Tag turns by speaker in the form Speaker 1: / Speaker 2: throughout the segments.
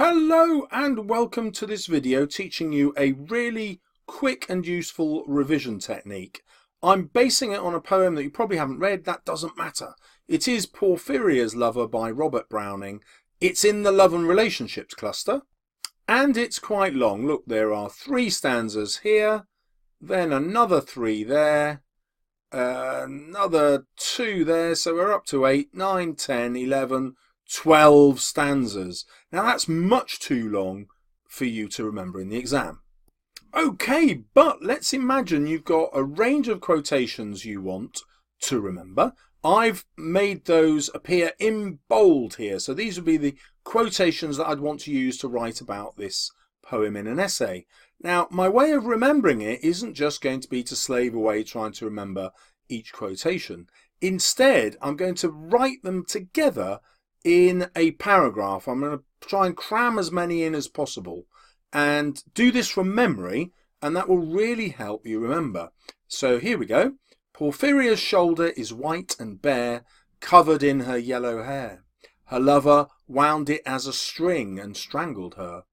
Speaker 1: Hello and welcome to this video teaching you a really quick and useful revision technique. I'm basing it on a poem that you probably haven't read. That doesn't matter. It is Porphyria's Lover by Robert Browning. It's in the Love and Relationships cluster and it's quite long. Look, there are 3 stanzas here, then another 3 there, another 2 there, so we're up to 8, 9, 10, 11, 12 stanzas. Now that's much too long for you to remember in the exam. Okay, but let's imagine you've got a range of quotations you want to remember. I've made those appear in bold here, so these would be the quotations that I'd want to use to write about this poem in an essay. Now, my way of remembering it isn't just going to be to slave away trying to remember each quotation. Instead, I'm going to write them together in a paragraph. I'm going to try and cram as many in as possible and do this from memory, and that will really help you remember. So here we go. Porphyria's shoulder is white and bare, covered in her yellow hair. Her lover wound it as a string and strangled her.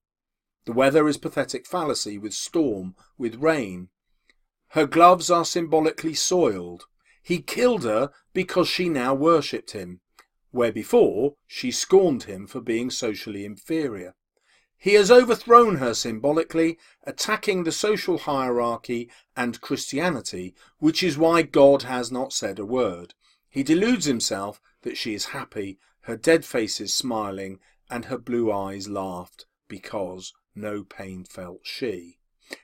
Speaker 1: The weather is pathetic fallacy, with storm, with rain. Her gloves are symbolically soiled. He killed her because she now worshipped him, where before she scorned him for being socially inferior. He has overthrown her symbolically, attacking the social hierarchy and Christianity, which is why God has not said a word. He deludes himself that she is happy, her dead face is smiling, and her blue eyes laughed, because no pain felt she.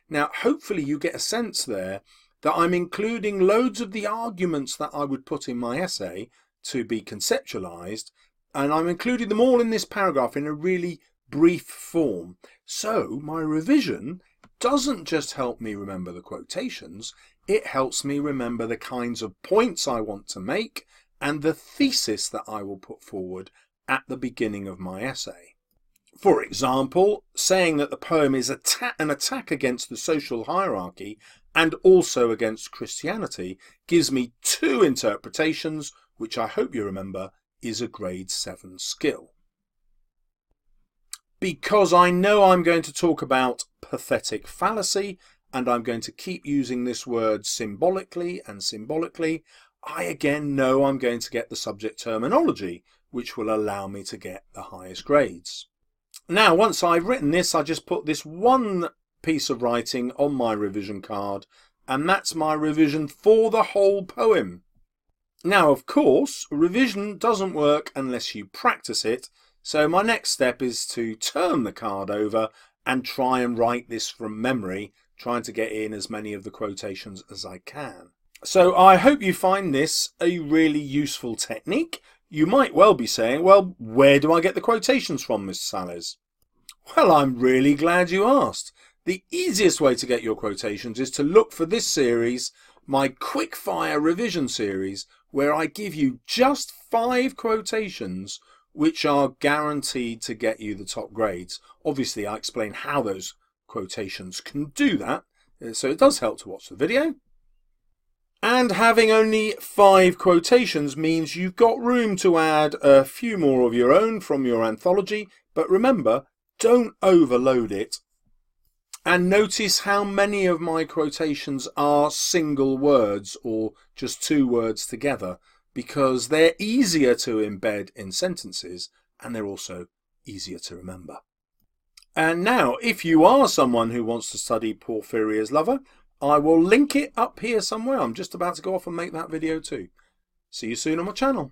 Speaker 1: Now, hopefully you get a sense there that I'm including loads of the arguments that I would put in my essay to be conceptualized, and I'm including them all in this paragraph in a really brief form. So my revision doesn't just help me remember the quotations, it helps me remember the kinds of points I want to make and the thesis that I will put forward at the beginning of my essay. For example, saying that the poem is an attack against the social hierarchy and also against Christianity gives me 2 interpretations, which I hope you remember is a grade 7 skill. Because I know I'm going to talk about pathetic fallacy and I'm going to keep using this word symbolically and symbolically, I again know I'm going to get the subject terminology, which will allow me to get the highest grades. Now, once I've written this, I just put this one piece of writing on my revision card, and that's my revision for the whole poem. Now, of course, revision doesn't work unless you practice it, so my next step is to turn the card over and try and write this from memory, trying to get in as many of the quotations as I can. So I hope you find this a really useful technique. You might well be saying, well, where do I get the quotations from, Mr. Salles? Well, I'm really glad you asked. The easiest way to get your quotations is to look for this series, my quickfire revision series, where I give you just 5 quotations which are guaranteed to get you the top grades. Obviously, I explain how those quotations can do that, so it does help to watch the video. And having only 5 quotations means you've got room to add a few more of your own from your anthology, but remember, don't overload it. And notice how many of my quotations are single words or just 2 words together, because they're easier to embed in sentences and they're also easier to remember. And now, if you are someone who wants to study Porphyria's Lover, I will link it up here somewhere. I'm just about to go off and make that video too. See you soon on my channel.